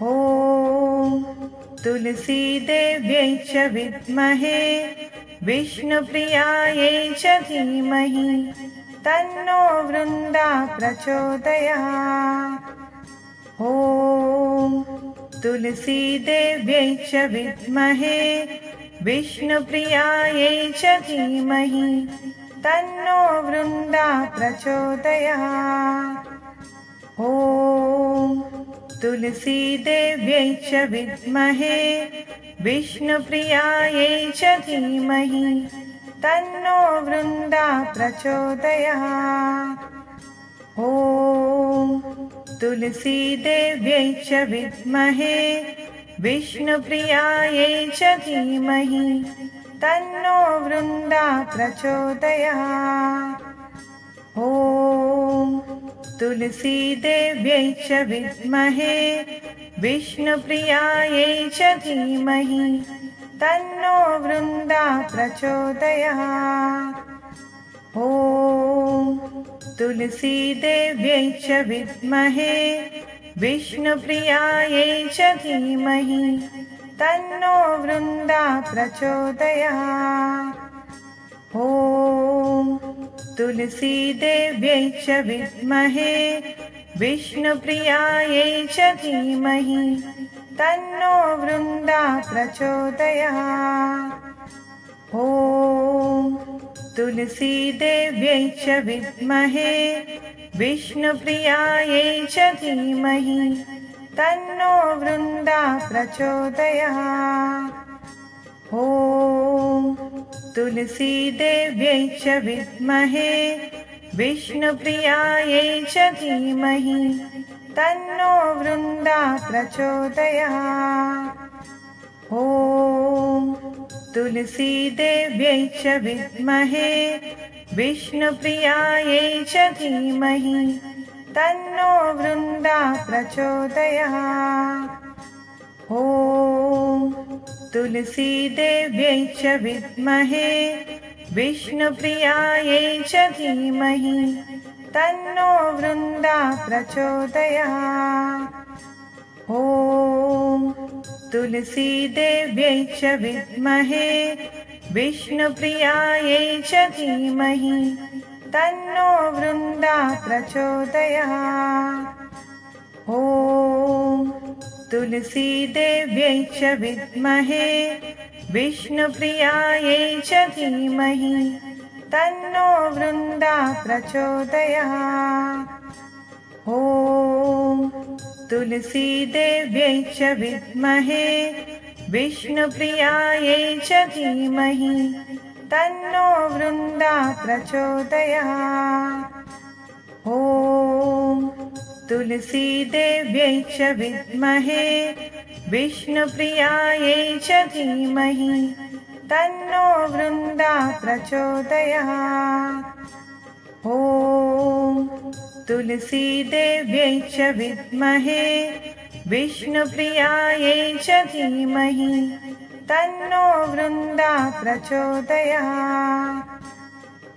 ॐ तुलसीदेव्यै च विद्महे विष्णुप्रियायै च धीमहि तन्नो वृन्दा प्रचोदयात्। ॐ तुलसीदेव्यै च विद्महे विष्णुप्रियायै च धीमहि तन्नो वृन्दा प्रचोदयात्। ॐ तुलसीदेव्यै च विद्महे विष्णुप्रियायै च धीमहि तन्नो वृन्दा प्रचोदयात्। ॐ तुलसीदेव्यै च विद्महे विष्णुप्रियायै च धीमहि तन्नो वृन्दा प्रचोदयात्। ॐ तुलसीदेव्यै च विद्महे विष्णुप्रियायै च धीमहि तन्नो वृन्दा प्रचोदयात्। ॐ तुलसीदेव्यै च विद्महे विष्णुप्रियायै च धीमहि तन्नो वृन्दा प्रचोदयात्। ॐ तुलसीदेव्यै च विद्महे विष्णुप्रियायै च धीमहि तन्नो वृन्दा प्रचोदयात्। ॐ तुलसीदेव्यै च विद्महे विष्णुप्रियायै च धीमहि तन्नो वृन्दा प्रचोदयात्। ॐ तुलसीदेव्यै च विद्महे विष्णुप्रियायै च धीमहि तन्नो वृन्दा प्रचोदयात्। ॐ तुलसीदेव्यै च विद्महे विष्णुप्रियायै च धीमहि तन्नो वृन्दा प्रचोदयात्। ॐ तुलसीदेव्यै च विद्महे विष्णुप्रियायै च धीमहि तन्नो वृन्दा प्रचोदयात्। ॐ तुलसीदेव्यै च विद्महे विष्णुप्रियायै च धीमहि तन्नो वृन्दा प्रचोदयात्। ॐ तुलसीदेव्यै च विद्महे विष्णुप्रियायै च धीमहि तन्नो वृन्दा प्रचोदयात्। ॐ तुलसीदेव्यै च विद्महे विष्णुप्रियायै च धीमहि तन्नो वृन्दा प्रचोदयात्। ॐ तुलसीदेव्यै च विद्महे विष्णुप्रियायै च धीमहि तन्नो वृन्दा प्रचोदयात्। ॐ तुलसीदेव्यै च विद्महे विष्णुप्रियायै च धीमहि तन्नो वृन्दा प्रचोदयात्।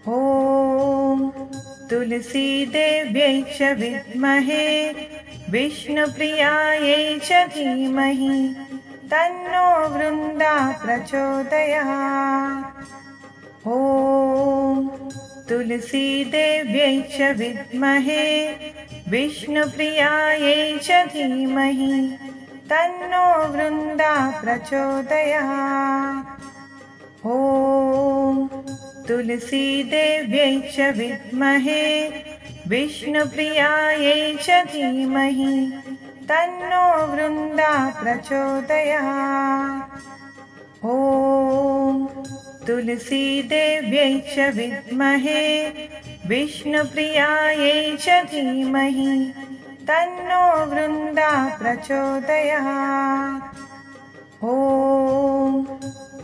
ॐ तुलसीदेव्यै च विद्महे विष्णुप्रियायै च धीमहि तन्नो वृन्दा प्रचोदयात्। ॐ तुलसीदेव्यै च विद्महे विष्णुप्रियायै च धीमहि तन्नो वृन्दा प्रचोदयात्। ॐ तुलसीदेव्यै च विद्महे विष्णुप्रियायै च धीमहि तन्नो वृन्दा प्रचोदयात्। ॐ तुलसीदेव्यै च विद्महे विष्णुप्रियायै च धीमहि तन्नो वृन्दा प्रचोदयात्। ॐ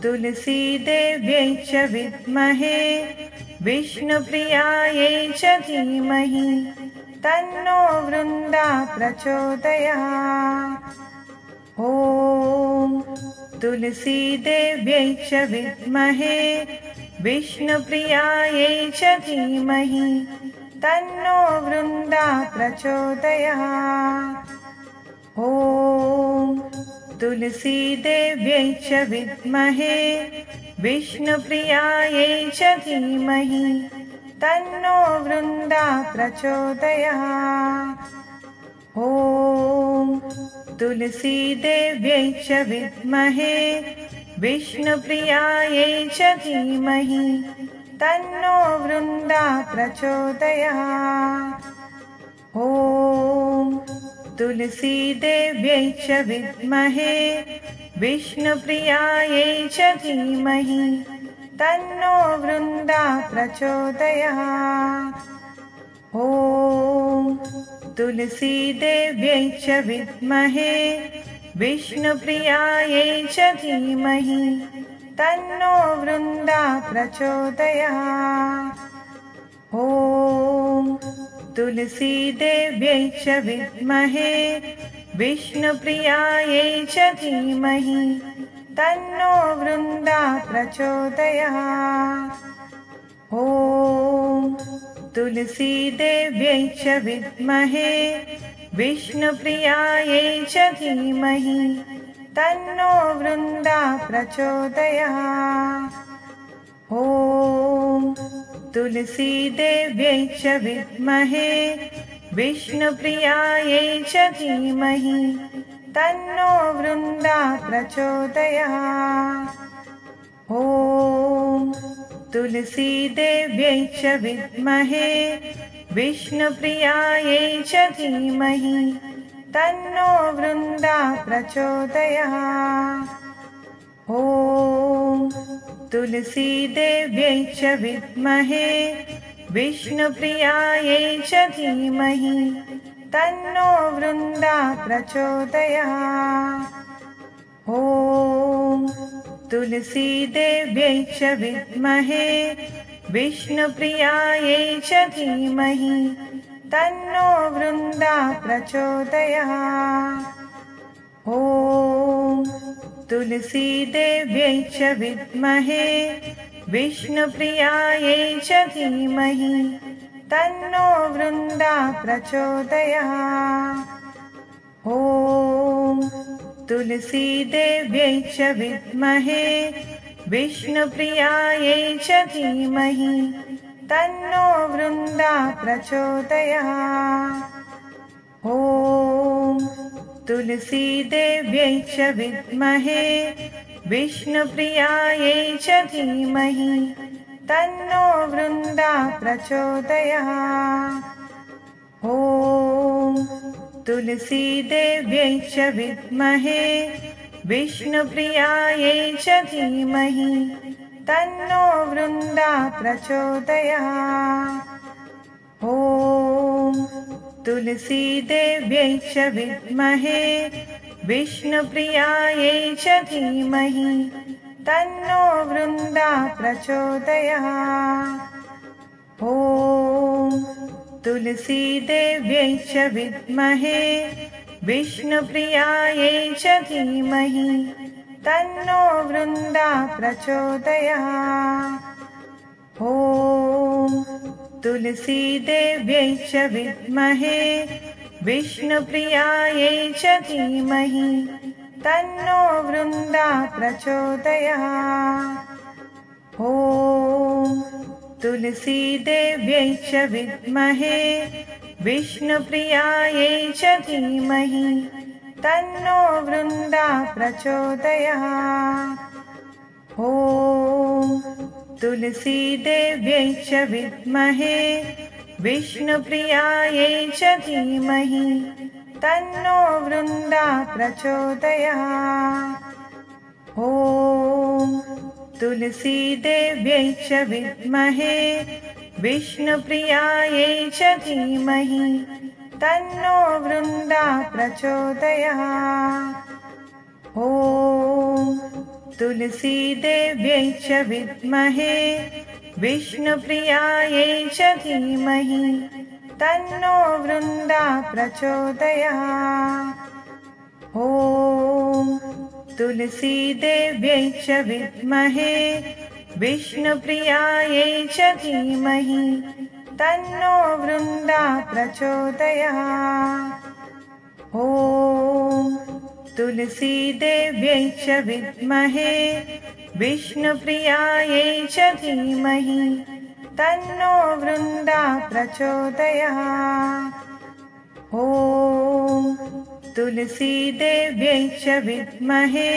तुलसीदेव्यै च विद्महे विष्णुप्रियायै च धीमहि तन्नो वृन्दा प्रचोदयात्। ॐ तुलसीदेव्यै च विद्महे विष्णुप्रियायै च धीमहि तन्नो वृन्दा प्रचोदयात्। ॐ तुलसीदेव्यै च विद्महे विष्णुप्रियायै च धीमहि तन्नो वृन्दा प्रचोदयात्। ॐ तुलसीदेव्यै च विद्महे विष्णुप्रियायै च धीमहि तन्नो वृन्दा प्रचोदयात्। ॐ तुलसीदेव्यै च विद्महे विष्णुप्रियायै च धीमहि तन्नो वृन्दा प्रचोदयात्। ॐ तुलसीदेव्यै च विद्महे विष्णुप्रियायै च धीमहि तन्नो वृन्दा प्रचोदयात्। ॐ तुलसीदेव्यै च विद्महे विष्णुप्रियायै च धीमहि तन्नो वृन्दा प्रचोदयात्। ॐ तुलसीदेव्यै च विद्महे विष्णुप्रियायै च धीमहि तन्नो वृन्दा प्रचोदयात्। ॐ तुलसीदेव्यै च विद्महे विष्णुप्रियायै च धीमहि तन्नो वृन्दा प्रचोदयात्। ॐ तुलसीदेव्यै च विद्महे विष्णुप्रियायै च धीमहि तन्नो वृन्दा प्रचोदयात्। ॐ तुलसीदेव्यै च विद्महे विष्णुप्रियायै च धीमहि तन्नो वृन्दा प्रचोदयात्। ॐ तुलसीदेव्यै च विद्महे विष्णुप्रियायै च धीमहि तन्नो वृन्दा प्रचोदयात्। ॐ तुलसीदेव्यै च विद्महे विष्णुप्रियायै च धीमहि तन्नो वृन्दा प्रचोदयात्। ॐ तुलसीदेव्यै च विद्महे विष्णुप्रियायै च धीमहि तन्नो वृन्दा प्रचोदयात्। ॐ तुलसीदेव्यै च विद्महे विष्णुप्रियायै च धीमहि तन्नो वृन्दा प्रचोदयात्। ॐ तुलसीदेव्यै च विद्महे विष्णुप्रियायै च धीमहि तन्नो वृन्दा प्रचोदयात्। ॐ तुलसीदेव्यै च विद्महे विष्णुप्रियायै च धीमहि तन्नो वृन्दा प्रचोदयात्। ॐ तुलसीदेव्यै च विद्महे विष्णुप्रियायै च धीमहि तन्नो वृन्दा प्रचोदयात्। ॐ तुलसीदेव्यै च विद्महे विष्णुप्रियायै च धीमहि तन्नो वृन्दा प्रचोदयात्। ॐ तुलसीदेव्यै च विद्महे विष्णुप्रियायै च धीमहि तन्नो वृन्दा प्रचोदयात्। ॐ तुलसीदेव्यै च विद्महे विष्णुप्रियायै च धीमहि तन्नो वृन्दा प्रचोदयात्। ॐ तुलसीदेव्यै च विद्महे विष्णुप्रियायै च धीमहि तन्नो वृन्दा प्रचोदयात्। ॐ तुलसीदेव्यै च विद्महे विष्णुप्रियायै च धीमहि तन्नो वृन्दा प्रचोदयात्। ॐ तुलसीदेव्यै च विद्महे विष्णुप्रियायै च धीमहि तन्नो वृन्दा प्रचोदयात्। ॐ तुलसीदेव्यै च विद्महे विष्णुप्रियायै च धीमहि तन्नो वृन्दा प्रचोदयात्। ॐ तुलसीदेव्यै च विद्महे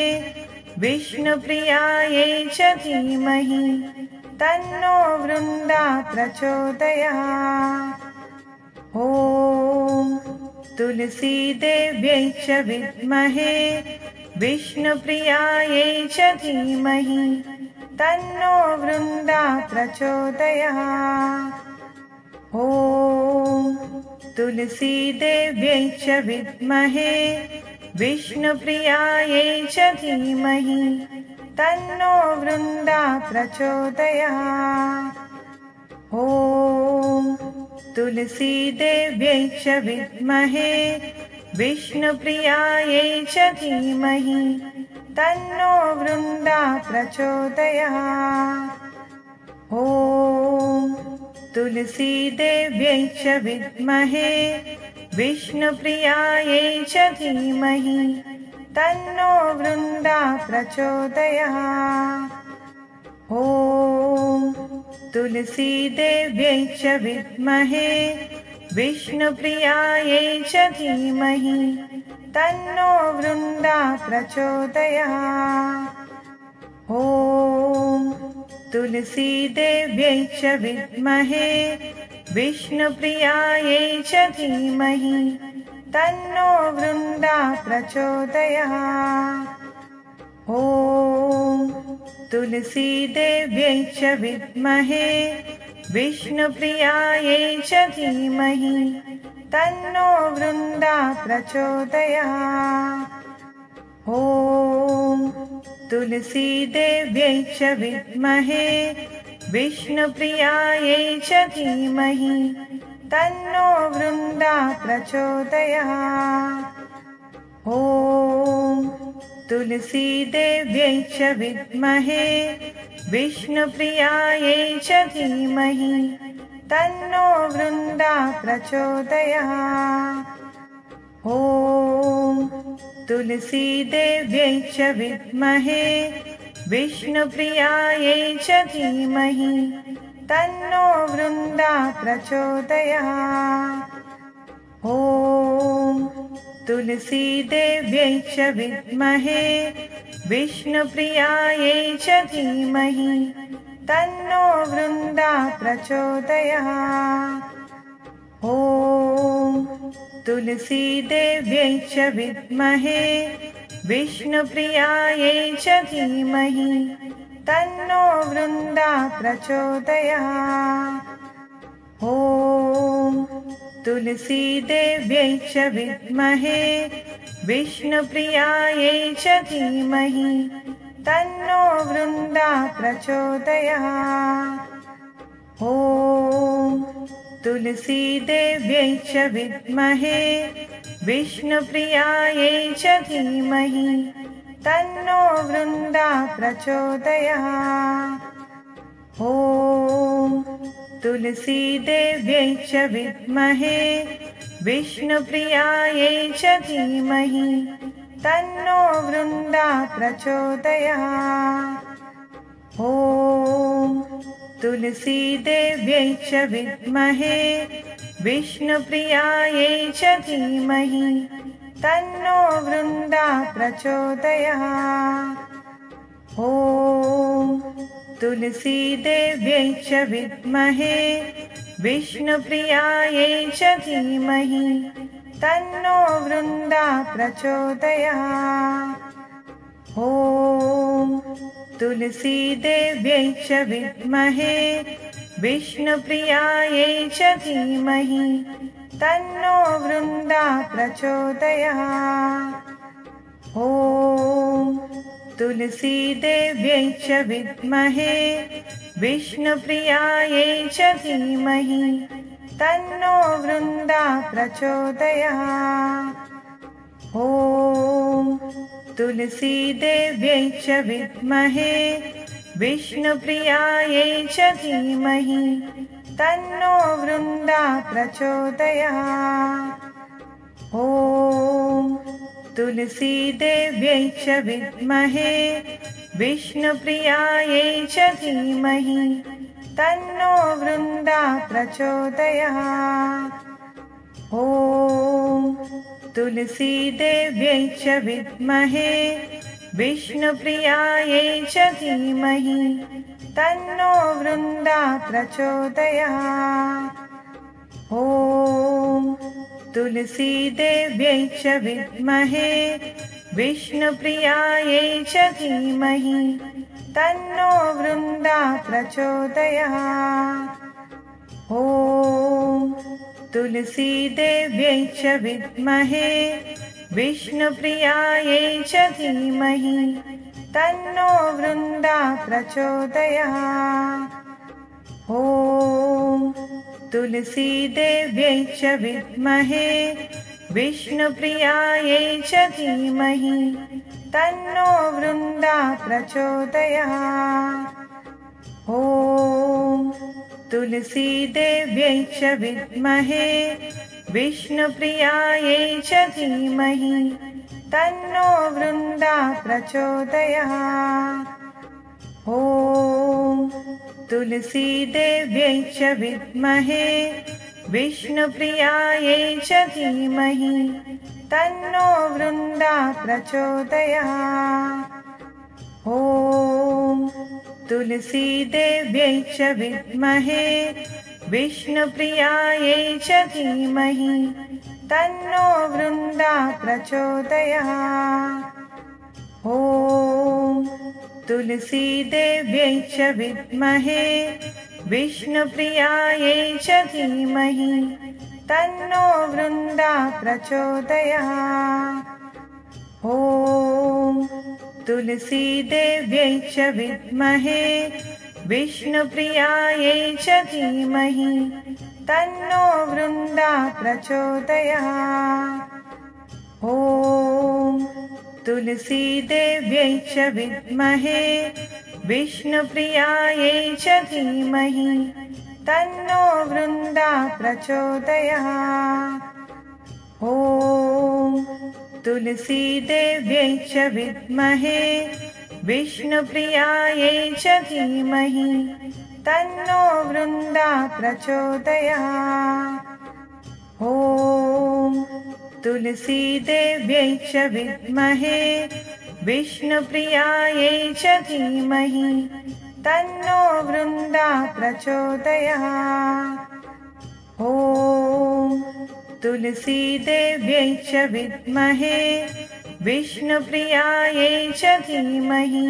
विष्णुप्रियायै च धीमहि तन्नो वृन्दा प्रचोदयात्। ॐ तुलसीदेव्यै च विद्महे विष्णुप्रियायै च धीमहि तन्नो वृन्दा प्रचोदयात्। ॐ तुलसीदेव्यै च विद्महे विष्णुप्रियायै च धीमहि तन्नो वृन्दा प्रचोदयात्। ॐ तुलसीदेव्यै च विद्महे विष्णुप्रियायै च धीमहि तन्नो वृन्दा प्रचोदयात्। ॐ तुलसीदेव्यै च विद्महे विष्णुप्रियायै च धीमहि तन्नो वृन्दा प्रचोदयात्। ॐ तुलसीदेव्यै च विद्महे विष्णुप्रियायै च धीमहि तन्नो वृन्दा प्रचोदयात्। ॐ तुलसीदेव्यै च विद्महे विष्णुप्रियायै च धीमहि तन्नो वृन्दा प्रचोदयात्। ॐ तुलसीदेव्यै च विद्महे विष्णुप्रियायै च धीमहि तन्नो वृन्दा प्रचोदयात्। ॐ तुलसीदेव्यै च विद्महे विष्णुप्रियायै च धीमहि तन्नो वृन्दा प्रचोदयात्। ॐ तुलसीदेव्यै च विद्महे विष्णुप्रियायै च धीमहि तन्नो वृन्दा प्रचोदयात्। ॐ तुलसीदेव्यै च विद्महे विष्णुप्रियायै च धीमहि तन्नो वृन्दा प्रचोदयात्। ॐ तुलसीदेव्यै च विद्महे विष्णुप्रियायै च धीमहि तन्नो वृन्दा प्रचोदयात्। ॐ तुलसीदेव्यै च विद्महे विष्णुप्रियायै च धीमहि तन्नो वृन्दा प्रचोदयात्। ॐ तुलसीदेव्यै च विद्महे विष्णुप्रियायै च धीमहि तन्नो वृन्दा प्रचोदयात्। ॐ तुलसीदेव्यै च विद्महे विष्णुप्रियायै च धीमहि तन्नो वृन्दा प्रचोदयात्। ॐ तुलसीदेव्यै च विद्महे विष्णुप्रियायै च धीमहि तन्नो वृन्दा प्रचोदयात्। ॐ तुलसीदेव्यै च विद्महे विष्णुप्रियायै च धीमहि तन्नो वृन्दा प्रचोदयात्। ॐ तुलसीदेव्यै च विद्महे विष्णुप्रियायै च धीमहि तन्नो वृन्दा प्रचोदयात्। ॐ तुलसीदेव्यै च विद्महे विष्णुप्रियायै च धीमहि तन्नो वृन्दा प्रचोदयात्। ॐ तुलसीदेव्यै च विद्महे विष्णुप्रियायै च धीमहि तन्नो वृन्दा प्रचोदयात्। ॐ तुलसीदेव्यै च विद्महे विष्णुप्रियायै च धीमहि तन्नो वृन्दा प्रचोदयात्। ॐ तुलसीदेव्यै च विद्महे विष्णुप्रियायै च धीमहि तन्नो वृन्दा प्रचोदयात्। ॐ तुलसीदेव्यै च विद्महे विष्णुप्रियायै च धीमहि तन्नो वृन्दा प्रचोदयात्। ॐ तुलसीदेव्यै च विद्महे विष्णुप्रियायै च धीमहि तन्नो वृन्दा प्रचोदयात्। ॐ तुलसीदेव्यै च विद्महे विष्णुप्रियायै च धीमहि तन्नो वृन्दा प्रचोदयात्। ॐ तुलसीदेव्यै च विद्महे विष्णुप्रियायै च धीमहि तन्नो वृन्दा प्रचोदयात्। ॐ तुलसीदेव्यै च विद्महे विष्णुप्रियायै च धीमहि तन्नो वृन्दा प्रचोदयात्। ॐ तुलसीदेव्यै च विद्महे विष्णुप्रियायै च धीमहि तन्नो वृन्दा प्रचोदयात्। ॐ तुलसीदेव्यै च विद्महे विष्णुप्रियायै च धीमहि तन्नो वृन्दा प्रचोदयात्। ॐ तुलसीदेव्यै च विद्महे विष्णुप्रियायै च धीमहि तन्नो वृन्दा प्रचोदयात्। ॐ तुलसीदेव्यै च विद्महे विष्णुप्रियायै च धीमहि तन्नो वृन्दा प्रचोदयात्। ॐ तुलसीदेव्यै च विद्महे विष्णुप्रियायै च धीमहि तन्नो वृन्दा प्रचोदयात्। ॐ तुलसीदेव्यै च विद्महे विष्णुप्रियायै च धीमहि तन्नो वृन्दा प्रचोदयात्। ॐ तुलसीदेव्यै च विद्महे विष्णुप्रियायै च धीमहि तन्नो वृन्दा प्रचोदयात्। ॐ तुलसीदेव्यै च विद्महे विष्णुप्रियायै च धीमहि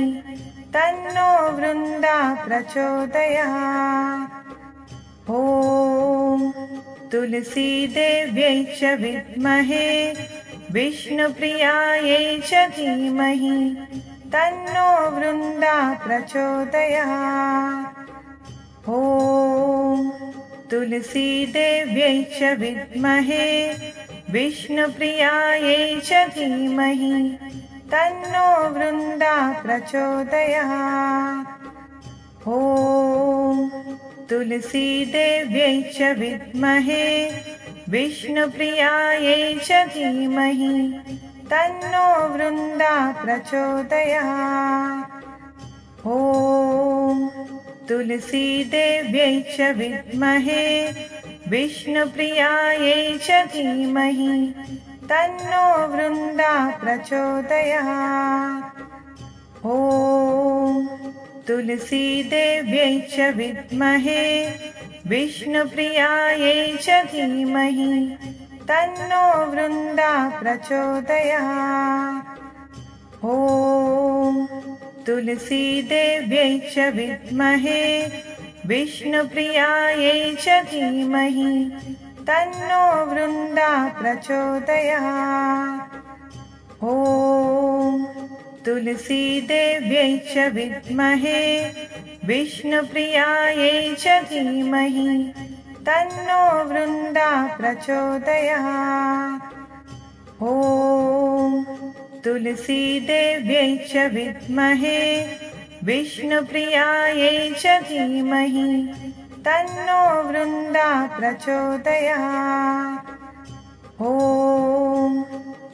तन्नो वृन्दा प्रचोदयात्। ॐ तुलसीदेव्यै च विद्महे विष्णुप्रियायै च धीमहि तन्नो वृन्दा प्रचोदयात्। ॐ तुलसीदेव्यै च विद्महे विष्णुप्रियायै च धीमहि तन्नो वृन्दा प्रचोदयात्। ॐ तुलसीदेव्यै च विद्महे विष्णुप्रियायै च धीमहि तन्नो वृन्दा प्रचोदयात्। ॐ तुलसीदेव्यै च विद्महे विष्णुप्रियायै च धीमहि तन्नो वृन्दा प्रचोदयात्। ॐ तुलसीदेव्यै च विद्महे विष्णुप्रियायै च धीमहि तन्नो वृन्दा प्रचोदयात्। ॐ तुलसीदेव्यै च विद्महे विष्णुप्रियायै च धीमहि तन्नो वृन्दा प्रचोदयात्। ॐ तुलसीदेव्यै च विद्महे विष्णुप्रियायै च धीमहि तन्नो वृन्दा प्रचोदयात्। ॐ तुलसीदेव्यै च विद्महे विष्णुप्रियायै च धीमहि तन्नो वृन्दा प्रचोदयात्। ॐ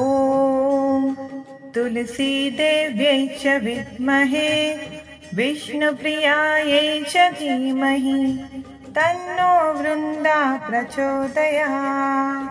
ॐ तुलसीदेव्यै च विद्महे विष्णुप्रियायै च धीमहि तन्नो वृन्दा प्रचोदयात्।